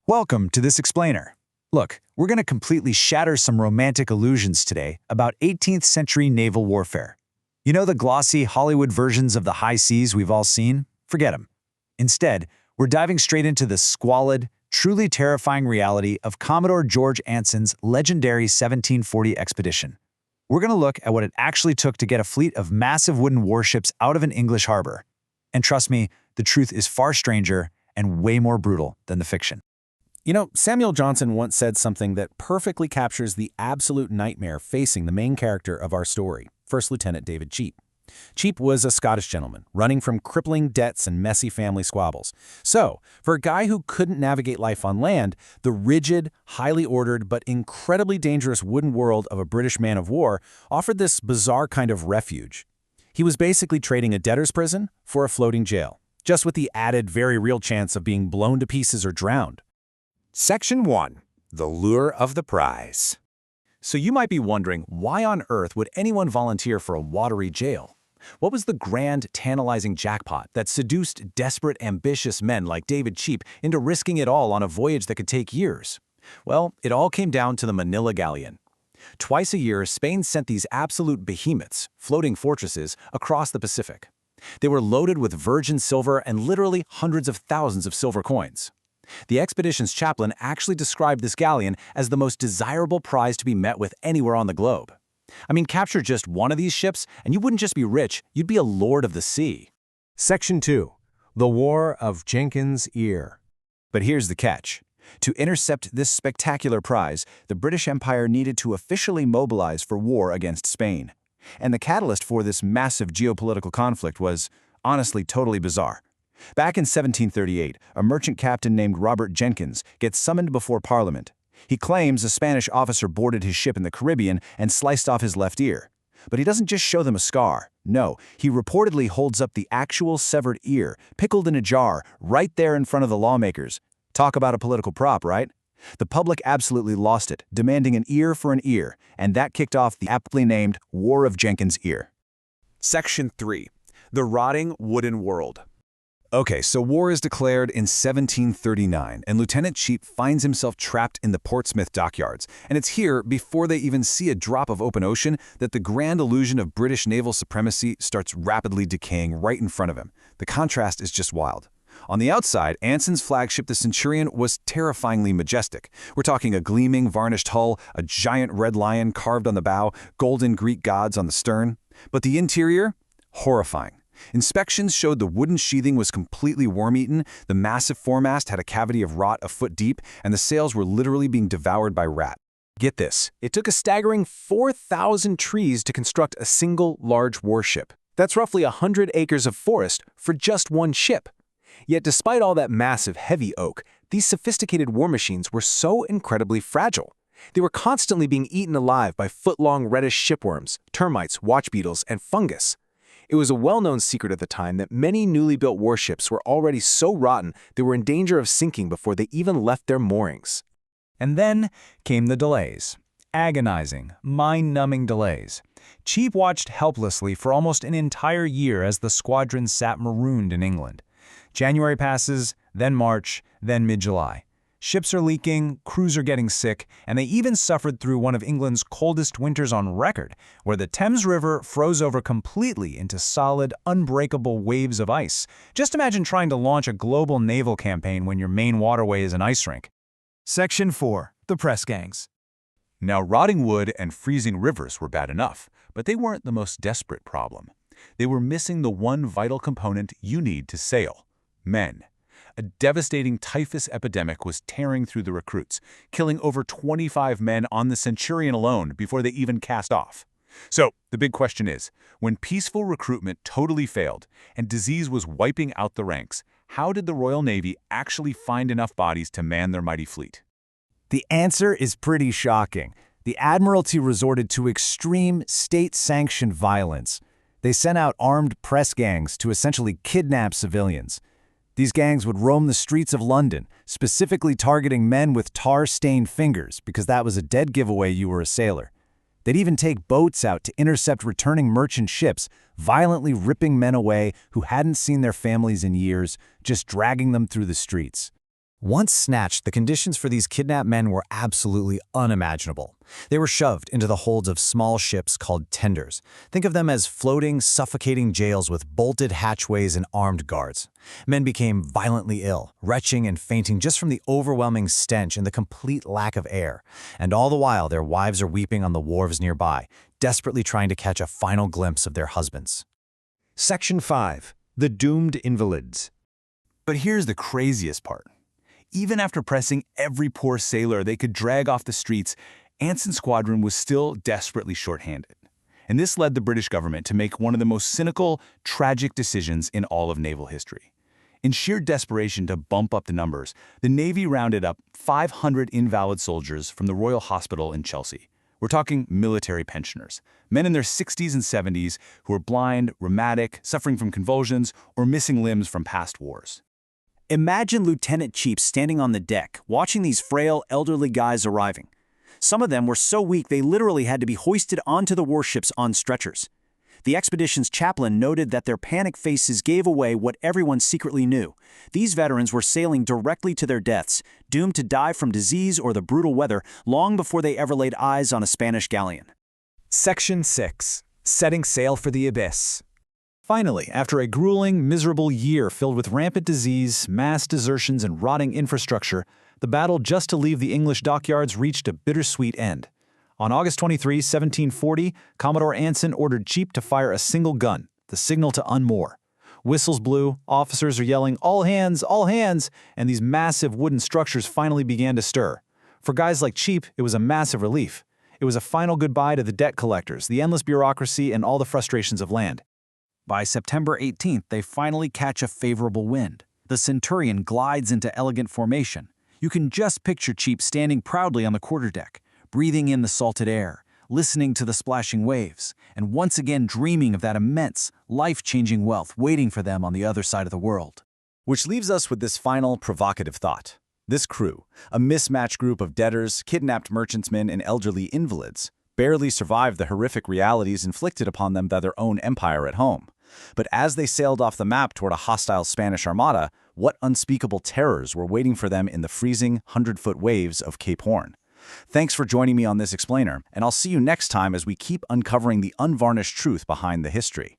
Welcome to this explainer. Look, we're going to completely shatter some romantic illusions today about 18th century naval warfare. You know the glossy Hollywood versions of the high seas we've all seen? Forget them. Instead, we're diving straight into the squalid, truly terrifying reality of Commodore George Anson's legendary 1740 expedition. We're going to look at what it actually took to get a fleet of massive wooden warships out of an English harbor. And trust me, the truth is far stranger and way more brutal than the fiction. You know, Samuel Johnson once said something that perfectly captures the absolute nightmare facing the main character of our story, First Lieutenant David Cheap. Cheap was a Scottish gentleman, running from crippling debts and messy family squabbles. So, for a guy who couldn't navigate life on land, the rigid, highly ordered, but incredibly dangerous wooden world of a British man of war offered this bizarre kind of refuge. He was basically trading a debtor's prison for a floating jail, just with the added, very real chance of being blown to pieces or drowned. Section 1. The Lure of the Prize. So you might be wondering, why on earth would anyone volunteer for a watery jail? What was the grand, tantalizing jackpot that seduced desperate, ambitious men like David Cheap into risking it all on a voyage that could take years? Well, it all came down to the Manila Galleon. Twice a year, Spain sent these absolute behemoths, floating fortresses, across the Pacific. They were loaded with virgin silver and literally hundreds of thousands of silver coins. The expedition's chaplain actually described this galleon as the most desirable prize to be met with anywhere on the globe. I mean, capture just one of these ships, and you wouldn't just be rich, you'd be a lord of the sea. Section 2. The War of Jenkins Ear. But here's the catch. To intercept this spectacular prize, the British Empire needed to officially mobilize for war against Spain. And the catalyst for this massive geopolitical conflict was, honestly, totally bizarre. Back in 1738, a merchant captain named Robert Jenkins gets summoned before Parliament. He claims a Spanish officer boarded his ship in the Caribbean and sliced off his left ear. But he doesn't just show them a scar. No, he reportedly holds up the actual severed ear, pickled in a jar, right there in front of the lawmakers. Talk about a political prop, right? The public absolutely lost it, demanding an ear for an ear, and that kicked off the aptly named War of Jenkins Ear. Section 3. The Rotting Wooden World. Okay, so war is declared in 1739, and Lieutenant Cheap finds himself trapped in the Portsmouth dockyards. And it's here, before they even see a drop of open ocean, that the grand illusion of British naval supremacy starts rapidly decaying right in front of him. The contrast is just wild. On the outside, Anson's flagship, the Centurion, was terrifyingly majestic. We're talking a gleaming, varnished hull, a giant red lion carved on the bow, golden Greek gods on the stern. But the interior? Horrifying. Inspections showed the wooden sheathing was completely worm-eaten, the massive foremast had a cavity of rot a foot deep, and the sails were literally being devoured by rat. Get this, it took a staggering 4,000 trees to construct a single large warship. That's roughly 100 acres of forest for just one ship. Yet despite all that massive, heavy oak, these sophisticated war machines were so incredibly fragile. They were constantly being eaten alive by foot-long reddish shipworms, termites, watch beetles, and fungus. It was a well-known secret at the time that many newly built warships were already so rotten they were in danger of sinking before they even left their moorings. And then came the delays. Agonizing, mind-numbing delays. Cheap watched helplessly for almost an entire year as the squadron sat marooned in England. January passes, then March, then mid-July. Ships are leaking, crews are getting sick, and they even suffered through one of England's coldest winters on record, where the Thames River froze over completely into solid, unbreakable waves of ice. Just imagine trying to launch a global naval campaign when your main waterway is an ice rink. Section 4. The Press Gangs. Now, rotting wood and freezing rivers were bad enough, but they weren't the most desperate problem. They were missing the one vital component you need to sail: men. A devastating typhus epidemic was tearing through the recruits, killing over 25 men on the Centurion alone before they even cast off. So, the big question is, when peaceful recruitment totally failed and disease was wiping out the ranks, how did the Royal Navy actually find enough bodies to man their mighty fleet? The answer is pretty shocking. The Admiralty resorted to extreme, state-sanctioned violence. They sent out armed press gangs to essentially kidnap civilians. These gangs would roam the streets of London, specifically targeting men with tar-stained fingers because that was a dead giveaway you were a sailor. They'd even take boats out to intercept returning merchant ships, violently ripping men away who hadn't seen their families in years, just dragging them through the streets. Once snatched, the conditions for these kidnapped men were absolutely unimaginable. They were shoved into the holds of small ships called tenders. Think of them as floating, suffocating jails with bolted hatchways and armed guards. Men became violently ill, retching and fainting just from the overwhelming stench and the complete lack of air. And all the while, their wives are weeping on the wharves nearby, desperately trying to catch a final glimpse of their husbands. Section 5. The Doomed Invalids. But here's the craziest part. Even after pressing every poor sailor they could drag off the streets, Anson's squadron was still desperately short-handed. And this led the British government to make one of the most cynical, tragic decisions in all of naval history. In sheer desperation to bump up the numbers, the Navy rounded up 500 invalid soldiers from the Royal Hospital in Chelsea. We're talking military pensioners, men in their 60s and 70s who were blind, rheumatic, suffering from convulsions, or missing limbs from past wars. Imagine Lieutenant Cheap standing on the deck, watching these frail, elderly guys arriving. Some of them were so weak they literally had to be hoisted onto the warships on stretchers. The expedition's chaplain noted that their panic faces gave away what everyone secretly knew. These veterans were sailing directly to their deaths, doomed to die from disease or the brutal weather long before they ever laid eyes on a Spanish galleon. Section 6. Setting sail for the abyss. Finally, after a grueling, miserable year filled with rampant disease, mass desertions, and rotting infrastructure, the battle just to leave the English dockyards reached a bittersweet end. On August 23, 1740, Commodore Anson ordered Cheap to fire a single gun, the signal to unmoor. Whistles blew, officers are yelling, all hands, and these massive wooden structures finally began to stir. For guys like Cheap, it was a massive relief. It was a final goodbye to the debt collectors, the endless bureaucracy, and all the frustrations of land. By September 18th, they finally catch a favorable wind. The Centurion glides into elegant formation. You can just picture Cheap standing proudly on the quarterdeck, breathing in the salted air, listening to the splashing waves, and once again dreaming of that immense, life-changing wealth waiting for them on the other side of the world. Which leaves us with this final provocative thought. This crew, a mismatched group of debtors, kidnapped merchantmen, and elderly invalids, barely survived the horrific realities inflicted upon them by their own empire at home. But as they sailed off the map toward a hostile Spanish armada, what unspeakable terrors were waiting for them in the freezing 100-foot waves of Cape Horn? Thanks for joining me on this explainer, and I'll see you next time as we keep uncovering the unvarnished truth behind the history.